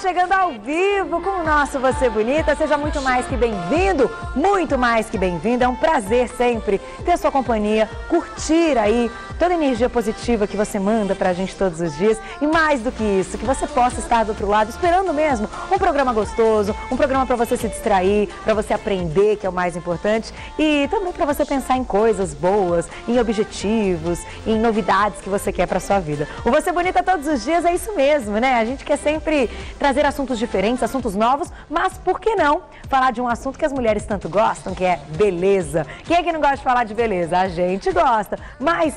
chegando ao vivo com o nosso Você Bonita. Seja muito mais que bem-vindo, muito mais que bem-vinda. É um prazer sempre ter sua companhia, curtir aí toda a energia positiva que você manda pra gente todos os dias. E mais do que isso, que você possa estar do outro lado esperando mesmo um programa gostoso, um programa pra você se distrair, pra você aprender, que é o mais importante, e também pra você pensar em coisas boas, em objetivos, em novidades que você quer pra sua vida. O Você Bonita todos os dias é isso mesmo, né? A gente quer sempre trazer assuntos diferentes, assuntos novos, mas por que não falar de um assunto que as mulheres tanto gostam, que é beleza. Quem é que não gosta de falar de beleza? A gente gosta, mas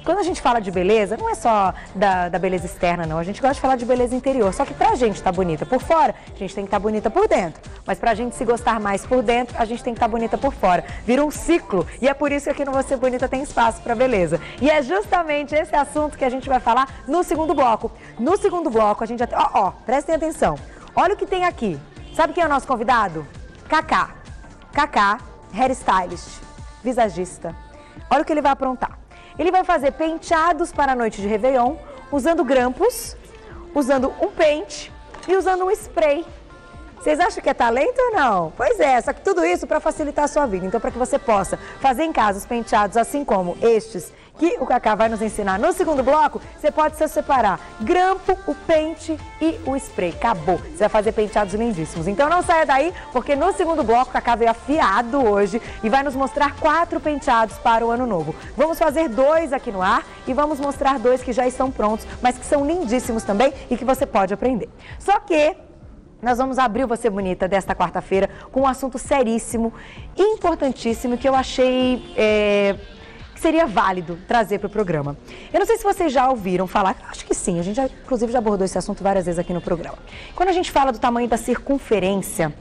quando a gente fala de beleza, não é só da beleza externa, não. A gente gosta de falar de beleza interior. Só que pra gente estar bonita por fora, a gente tem que estar bonita por dentro. Mas pra gente se gostar mais por dentro, a gente tem que estar bonita por fora. Vira um ciclo. E é por isso que aqui no Você Bonita tem espaço pra beleza. E é justamente esse assunto que a gente vai falar no segundo bloco. No segundo bloco, a gente já tem... prestem atenção. Olha o que tem aqui. Sabe quem é o nosso convidado? Cacá. Cacá, hairstylist, visagista. Olha o que ele vai aprontar. Ele vai fazer penteados para a noite de Réveillon, usando grampos, usando um pente e usando um spray. Vocês acham que é talento ou não? Pois é, só que tudo isso para facilitar a sua vida. Então, para que você possa fazer em casa os penteados assim como estes, que o Cacá vai nos ensinar no segundo bloco, você pode se separar grampo, o pente e o spray. Acabou. Você vai fazer penteados lindíssimos. Então não saia daí, porque no segundo bloco o Cacá veio afiado hoje e vai nos mostrar 4 penteados para o ano novo. Vamos fazer 2 aqui no ar e vamos mostrar 2 que já estão prontos, mas que são lindíssimos também e que você pode aprender. Só que nós vamos abrir o Você Bonita desta quarta-feira com um assunto seríssimo e importantíssimo que eu achei... que seria válido trazer para o programa. Eu não sei se vocês já ouviram falar, acho que sim, a gente inclusive já abordou esse assunto várias vezes aqui no programa. Quando a gente fala do tamanho da circunferência,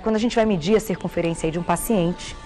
quando a gente vai medir a circunferência aí de um paciente,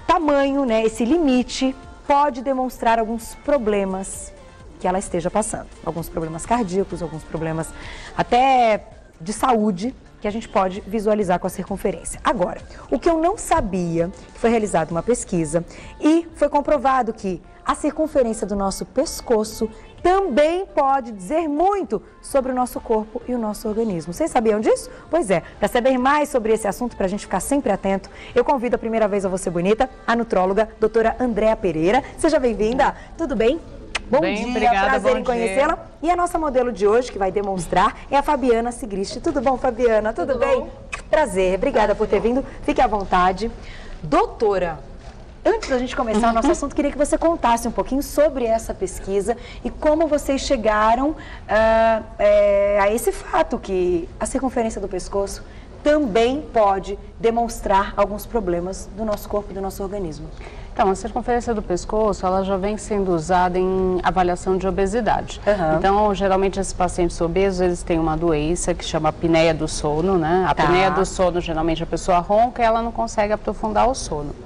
tamanho, né, esse limite, pode demonstrar alguns problemas que ela esteja passando. Alguns problemas cardíacos, alguns problemas até de saúde, que a gente pode visualizar com a circunferência. Agora, o que eu não sabia, que foi realizada uma pesquisa e foi comprovado que a circunferência do nosso pescoço também pode dizer muito sobre o nosso corpo e o nosso organismo. Vocês sabiam disso? Pois é, para saber mais sobre esse assunto, para a gente ficar sempre atento, eu convido a primeira vez a Você Bonita, a nutróloga, doutora Andréa Pereira. Seja bem-vinda, tudo bem? Bom dia, obrigada, prazer em conhecê-la. E a nossa modelo de hoje, que vai demonstrar, é a Fabiana Sigrist. Tudo bom, Fabiana? Tudo bem? Bom? Prazer, obrigada por ter vindo. Fique à vontade. Doutora, antes da gente começar o nosso assunto, queria que você contasse um pouquinho sobre essa pesquisa e como vocês chegaram a esse fato que a circunferência do pescoço também pode demonstrar alguns problemas do nosso corpo e do nosso organismo. Então, a circunferência do pescoço, ela já vem sendo usada em avaliação de obesidade. Então, geralmente, esses pacientes obesos, eles têm uma doença que chama apneia do sono, né? A apneia do sono, geralmente, a pessoa ronca e ela não consegue aprofundar o sono.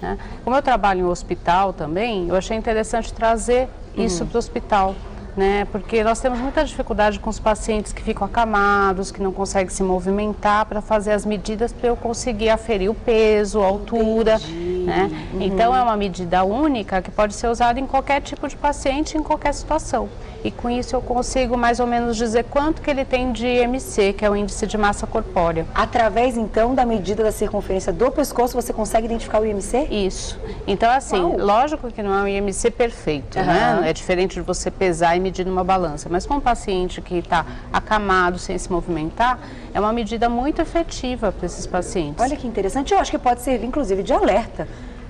Né? Como eu trabalho em hospital também, eu achei interessante trazer isso para o hospital. Né? Porque nós temos muita dificuldade com os pacientes que ficam acamados, que não conseguem se movimentar para fazer as medidas para eu conseguir aferir o peso, a altura. Né? Então é uma medida única que pode ser usada em qualquer tipo de paciente, em qualquer situação. E com isso eu consigo mais ou menos dizer quanto que ele tem de IMC, que é o índice de massa corpórea. Através então da medida da circunferência do pescoço, você consegue identificar o IMC? Isso. Então assim, lógico que não é um IMC perfeito, né? É diferente de você pesar e medir numa balança, mas com um paciente que está acamado, sem se movimentar, é uma medida muito efetiva para esses pacientes. Olha que interessante, eu acho que pode servir inclusive de alerta,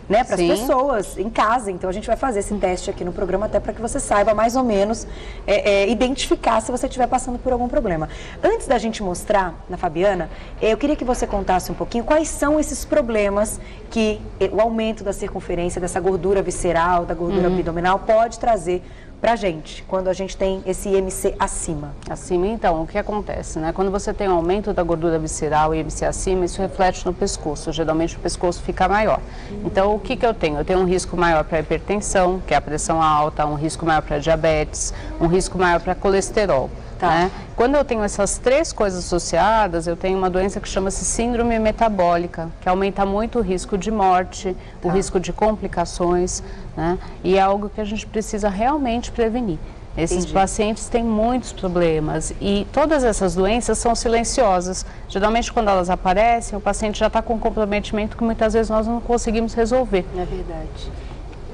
né, para as pessoas em casa. Então a gente vai fazer esse teste aqui no programa até para que você saiba mais ou menos identificar se você estiver passando por algum problema. Antes da gente mostrar na Fabiana, eu queria que você contasse um pouquinho quais são esses problemas que o aumento da circunferência, dessa gordura visceral, da gordura abdominal pode trazer pra gente, quando a gente tem esse IMC acima. Acima, então, o que acontece, né? Quando você tem um aumento da gordura visceral e IMC acima, isso reflete no pescoço. Geralmente o pescoço fica maior. Então, o que eu tenho? Eu tenho um risco maior para hipertensão, que é a pressão alta, um risco maior para diabetes, um risco maior para colesterol. Né? Quando eu tenho essas 3 coisas associadas, eu tenho uma doença que chama-se síndrome metabólica, que aumenta muito o risco de morte, o risco de complicações, né? E é algo que a gente precisa realmente prevenir. Esses pacientes têm muitos problemas e todas essas doenças são silenciosas. Geralmente, quando elas aparecem, o paciente já está com um comprometimento que muitas vezes nós não conseguimos resolver. É verdade.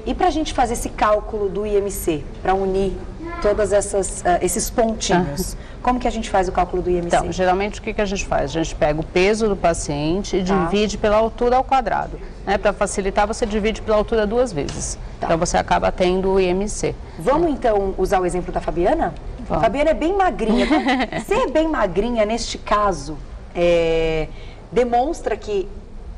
E para a gente fazer esse cálculo do IMC, para unir todos esses pontinhos, como que a gente faz o cálculo do IMC? Então, geralmente o que a gente faz? A gente pega o peso do paciente e divide pela altura ao quadrado. Né? Para facilitar, você divide pela altura 2 vezes. Então, você acaba tendo o IMC. Vamos, então, usar o exemplo da Fabiana? Vamos. Fabiana é bem magrinha. Ser bem magrinha, neste caso, demonstra que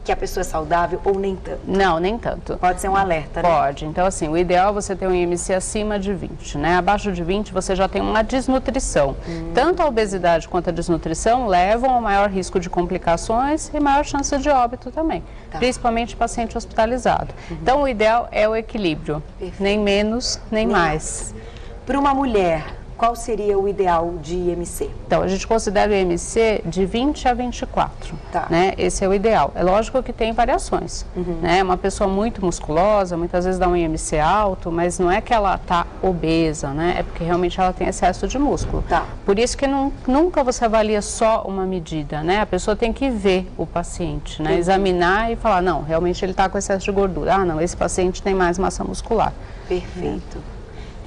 a pessoa é saudável ou nem tanto? Não, nem tanto. Pode ser um alerta, né? Pode. Então, assim, o ideal é você ter um IMC acima de 20, né? Abaixo de 20 você já tem uma desnutrição. Tanto a obesidade quanto a desnutrição levam ao maior risco de complicações e maior chance de óbito também. Principalmente paciente hospitalizado. Então, o ideal é o equilíbrio. Perfeito. Nem menos, nem mais. Para uma mulher, qual seria o ideal de IMC? Então, a gente considera o IMC de 20 a 24, né? Esse é o ideal. É lógico que tem variações, né? Uma pessoa muito musculosa, muitas vezes dá um IMC alto, mas não é que ela está obesa, né? É porque realmente ela tem excesso de músculo. Por isso que nunca você avalia só uma medida, né? A pessoa tem que ver o paciente, né? Examinar e falar, não, realmente ele está com excesso de gordura. Ah, não, esse paciente tem mais massa muscular. Perfeito.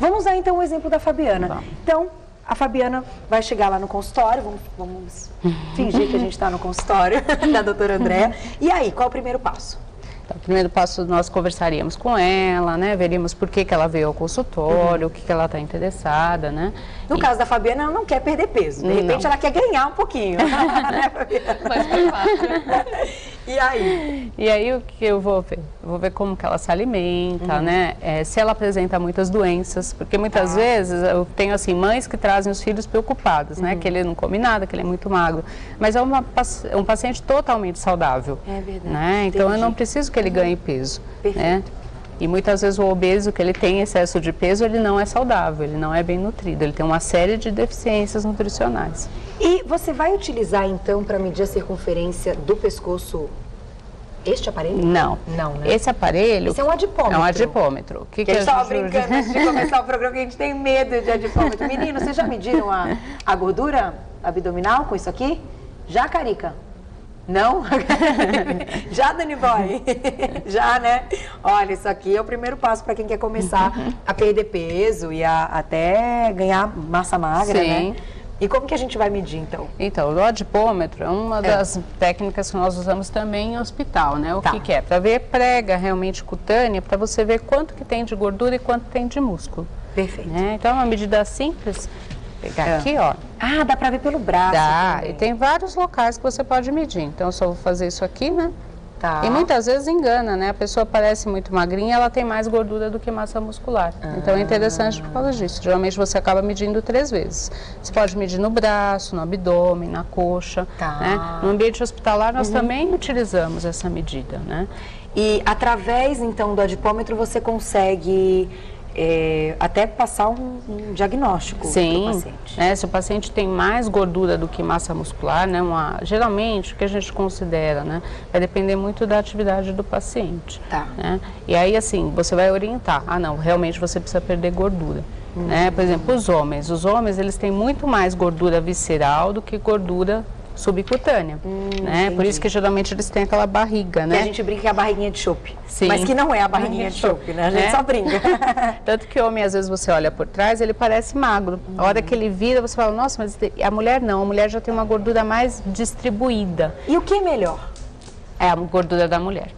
Vamos usar então o exemplo da Fabiana. Então, a Fabiana vai chegar lá no consultório, vamos fingir que a gente está no consultório da doutora Andréa. E aí, qual é o primeiro passo? Então, o primeiro passo, nós conversaríamos com ela, né? Veríamos por que ela veio ao consultório, o que ela está interessada, né? No caso da Fabiana, ela não quer perder peso. De repente, ela quer ganhar um pouquinho. Né, Fabiana? Mas foi fácil. E aí? E aí, o que eu vou ver? Eu vou ver como que ela se alimenta, né? Se ela apresenta muitas doenças, porque muitas vezes eu tenho, assim, mães que trazem os filhos preocupados, né? Que ele não come nada, que ele é muito magro. Mas é um paciente totalmente saudável. É verdade. Né? Então, eu não preciso que ele ganhe peso. Perfeito. Né? E muitas vezes o obeso, que ele tem excesso de peso, ele não é saudável, ele não é bem nutrido, ele tem uma série de deficiências nutricionais. E você vai utilizar, então, para medir a circunferência do pescoço, este aparelho? Não. Não, né? Esse aparelho... Esse é um adipômetro. É um adipômetro. Que a gente estava brincando antes de começar o programa, que a gente tem medo de adipômetro. Menino, vocês já mediram a gordura abdominal com isso aqui? Já, Carica? Não? Já, Dani Boy? Já, né? Olha, isso aqui é o primeiro passo para quem quer começar a perder peso e até ganhar massa magra, né? E como que a gente vai medir, então? Então, o adipômetro é uma das técnicas que nós usamos também em hospital, né? O que é? Para ver prega realmente cutânea, para você ver quanto que tem de gordura e quanto tem de músculo. Perfeito. Né? Então, é uma medida simples. Pegar aqui, ó. Ah, dá pra ver pelo braço. Dá, também. E tem vários locais que você pode medir. Então, eu só vou fazer isso aqui, né? E muitas vezes engana, né? A pessoa parece muito magrinha, ela tem mais gordura do que massa muscular. Então, é interessante por causa disso. Geralmente, você acaba medindo 3 vezes. Você pode medir no braço, no abdômen, na coxa. Né? No ambiente hospitalar, nós também utilizamos essa medida, né? E através, então, do adipômetro, você consegue... até passar um diagnóstico para o paciente. Se o paciente tem mais gordura do que massa muscular, né, geralmente o que a gente considera, né, vai depender muito da atividade do paciente. Né? E aí, assim, você vai orientar, não, realmente você precisa perder gordura. Né? Por exemplo, os homens eles têm muito mais gordura visceral do que gordura subcutânea, né? Por isso que geralmente eles têm aquela barriga, né? E a gente brinca que é a barriguinha de chope, mas que não é a barriguinha de chope, né? A gente só brinca. Tanto que o homem, às vezes, você olha por trás, ele parece magro. A hora que ele vira, você fala, nossa, mas a mulher não, a mulher já tem uma gordura mais distribuída. E o que é melhor? É a gordura da mulher.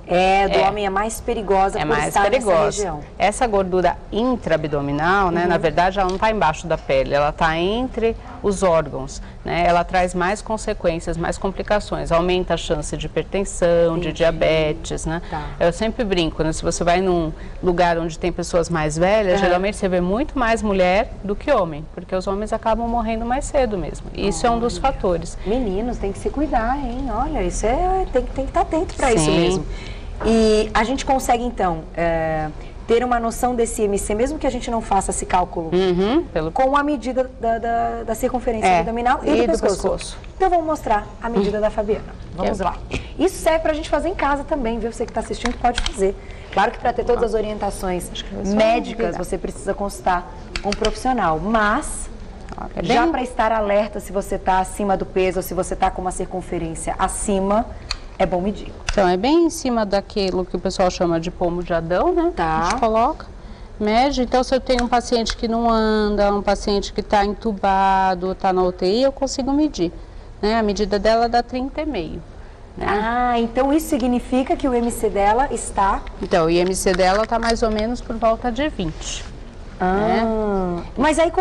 Do homem é mais perigosa por estar nessa região. Essa gordura intraabdominal, né, na verdade, ela não está embaixo da pele, ela está entre os órgãos, né? Ela traz mais consequências, mais complicações, aumenta a chance de hipertensão, de diabetes, né? Eu sempre brinco, né? Se você vai num lugar onde tem pessoas mais velhas, geralmente você vê muito mais mulher do que homem, porque os homens acabam morrendo mais cedo mesmo. E isso é um dos fatores. Meninos, tem que se cuidar, hein? Olha, isso tem que estar atento para isso mesmo. E a gente consegue, então, ter uma noção desse IMC, mesmo que a gente não faça esse cálculo, com a medida da circunferência abdominal e do pescoço. Então, vamos mostrar a medida da Fabiana. Vamos lá. Isso serve para a gente fazer em casa também, viu? Você que está assistindo pode fazer. Claro que para ter todas as orientações médicas, você precisa consultar um profissional, mas já para estar alerta se você está acima do peso ou se você está com uma circunferência acima, é bom medir. Então, é bem em cima daquilo que o pessoal chama de pomo de Adão, né? Tá. A gente coloca, mede. Então, se eu tenho um paciente que não anda, um paciente que está entubado, está na UTI, eu consigo medir. Né? A medida dela dá 30,5. Né? Ah, então isso significa que o IMC dela está... Então, o IMC dela está mais ou menos por volta de 20. Né? Mas aí,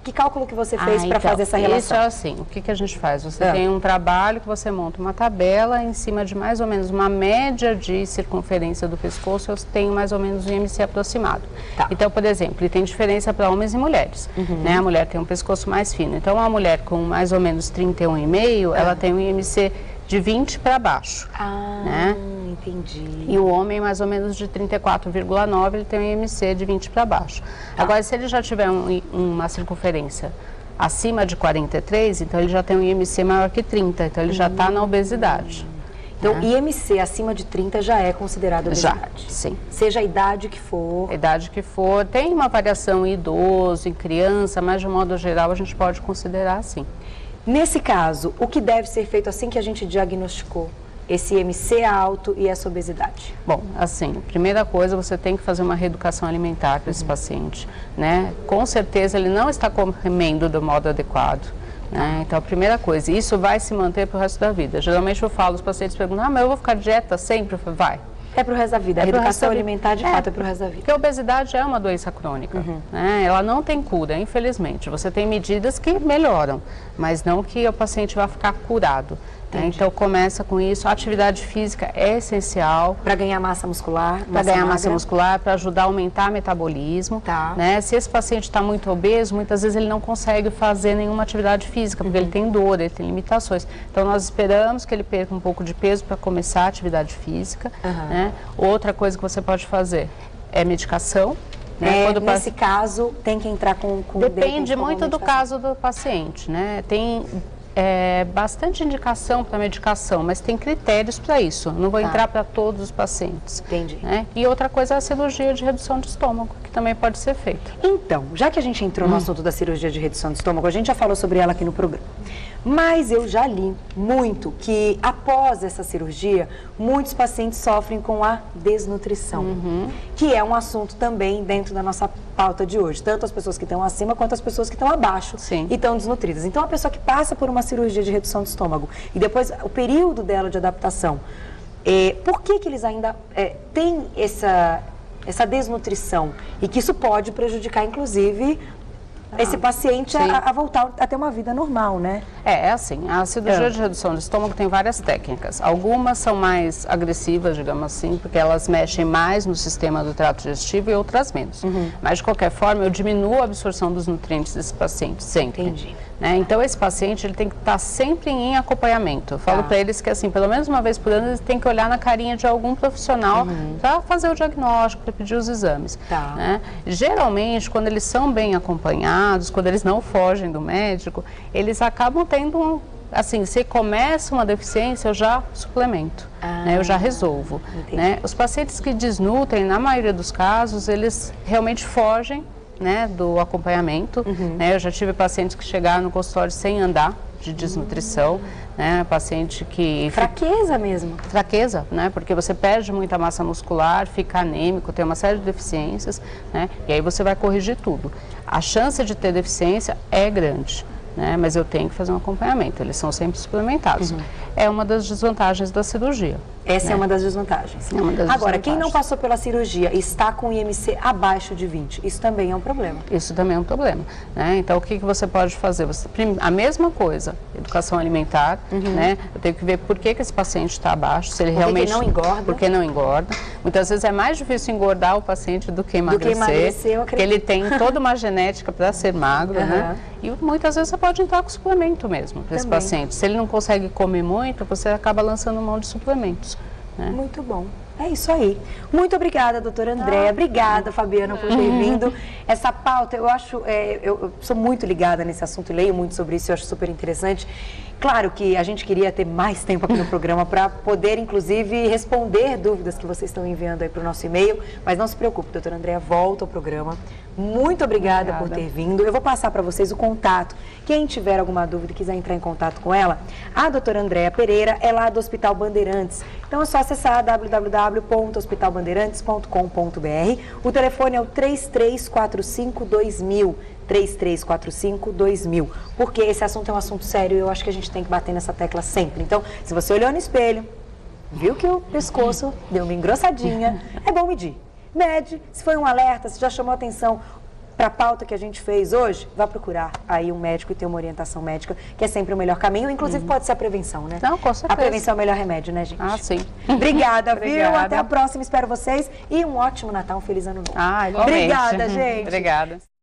que cálculo que você fez para fazer essa relação? Isso é assim, o que a gente faz? Você tem um trabalho que você monta uma tabela em cima de mais ou menos uma média de circunferência do pescoço, eu tenho mais ou menos um IMC aproximado. Tá. Então, por exemplo, ele tem diferença para homens e mulheres. Né? A mulher tem um pescoço mais fino. Então, a mulher com mais ou menos 31,5, ela tem um IMC de 20 para baixo. Né? Entendi. E o homem, mais ou menos de 34,9, ele tem um IMC de 20 para baixo. Agora, se ele já tiver uma circunferência acima de 43, então ele já tem um IMC maior que 30, então ele já está na obesidade. Então, IMC acima de 30 já é considerado obesidade? Já, sim. Seja a idade que for? A idade que for. Tem uma variação em idoso, em criança, mas de modo geral a gente pode considerar assim. Nesse caso, o que deve ser feito assim que a gente diagnosticou esse IMC alto e essa obesidade? Bom, assim, primeira coisa, você tem que fazer uma reeducação alimentar para esse paciente, né? Com certeza ele não está comendo do modo adequado, né? Então, a primeira coisa, isso vai se manter para o resto da vida. Geralmente eu falo, os pacientes perguntam, mas eu vou ficar dieta sempre? Eu falo, vai. É para o resto da vida. A reeducação alimentar, de fato, é para o resto da vida. Porque a obesidade é uma doença crônica. Né? Ela não tem cura, infelizmente. Você tem medidas que melhoram, mas não que o paciente vai ficar curado. Né? Então, começa com isso. A atividade física é essencial. Para ganhar massa muscular. Para ganhar massa muscular, para ajudar a aumentar o metabolismo. Tá. Né? Se esse paciente está muito obeso, muitas vezes ele não consegue fazer nenhuma atividade física, porque ele tem dor, ele tem limitações. Então, nós esperamos que ele perca um pouco de peso para começar a atividade física. Né? Outra coisa que você pode fazer é medicação. Né? Nesse caso, tem que entrar com Depende muito do caso do paciente. Né? Tem bastante indicação para medicação, mas tem critérios para isso. Não vou entrar para todos os pacientes. Entendi. Né? E outra coisa é a cirurgia de redução de estômago, que também pode ser feita. Então, já que a gente entrou no assunto da cirurgia de redução de estômago, a gente já falou sobre ela aqui no programa. Mas eu já li muito que após essa cirurgia, muitos pacientes sofrem com a desnutrição, que é um assunto também dentro da nossa pauta de hoje. Tanto as pessoas que estão acima quanto as pessoas que estão abaixo e estão desnutridas. Então, a pessoa que passa por uma cirurgia de redução de estômago e depois o período dela de adaptação, por que eles ainda têm essa desnutrição e que isso pode prejudicar, inclusive, esse paciente a voltar a ter uma vida normal, né? É assim, a cirurgia de redução de estômago tem várias técnicas. Algumas são mais agressivas, digamos assim, porque elas mexem mais no sistema do trato digestivo e outras menos. Mas, de qualquer forma, eu diminuo a absorção dos nutrientes desse paciente sempre. Entendi. Né? Então, esse paciente ele tem que estar sempre em acompanhamento. Eu falo para eles que, assim, pelo menos uma vez por ano, eles têm que olhar na carinha de algum profissional para fazer o diagnóstico, para pedir os exames. Né? Geralmente, quando eles são bem acompanhados, quando eles não fogem do médico, eles acabam tendo assim, se começa uma deficiência, eu já suplemento, né? Eu já resolvo. Né? Os pacientes que desnutrem, na maioria dos casos, eles realmente fogem, né, do acompanhamento. Né? Eu já tive pacientes que chegaram no consultório sem andar, de desnutrição, né? Paciente que... Fraqueza mesmo. Fraqueza, né? Porque você perde muita massa muscular, fica anêmico, tem uma série de deficiências, né? E aí você vai corrigir tudo. A chance de ter deficiência é grande, né? Mas eu tenho que fazer um acompanhamento, eles são sempre suplementados. É uma das desvantagens da cirurgia. Essa é uma das desvantagens. Agora, quem não passou pela cirurgia e está com IMC abaixo de 20, isso também é um problema. Isso também é um problema. Né? Então, o que você pode fazer? A mesma coisa, educação alimentar, né? Eu tenho que ver por que esse paciente está abaixo, se ele realmente... não engorda. Porque não engorda. Muitas vezes é mais difícil engordar o paciente do que emagrecer. Porque ele tem toda uma genética para ser magro, né? E muitas vezes você pode entrar com suplemento mesmo para esse paciente. Se ele não consegue comer muito, você acaba lançando mão de suplementos. Né? Muito bom. É isso aí. Muito obrigada, doutora Andréa. Obrigada, Fabiana, por ter vindo. Essa pauta, eu acho, eu sou muito ligada nesse assunto, leio muito sobre isso, eu acho super interessante. Claro que a gente queria ter mais tempo aqui no programa para poder, inclusive, responder dúvidas que vocês estão enviando aí para o nosso e-mail, mas não se preocupe, doutora Andréa, volta ao programa. Muito obrigada por ter vindo. Eu vou passar para vocês o contato. Quem tiver alguma dúvida e quiser entrar em contato com ela, a doutora Andréa Pereira é lá do Hospital Bandeirantes. Então é só acessar www.hospitalbandeirantes.com.br. O telefone é o 3345-2000. 3345-2000. Porque esse assunto é um assunto sério e eu acho que a gente tem que bater nessa tecla sempre. Então, se você olhou no espelho, viu que o pescoço deu uma engrossadinha, é bom medir. Mede, se foi um alerta, se já chamou atenção para a pauta que a gente fez hoje, vá procurar aí um médico e ter uma orientação médica, que é sempre o melhor caminho, inclusive pode ser a prevenção, né? Não, com certeza. A prevenção é o melhor remédio, né, gente? Ah, sim. Obrigada, viu? Até a próxima, espero vocês e um ótimo Natal, um feliz ano novo. Ah, igualmente. Obrigada, gente. Obrigada.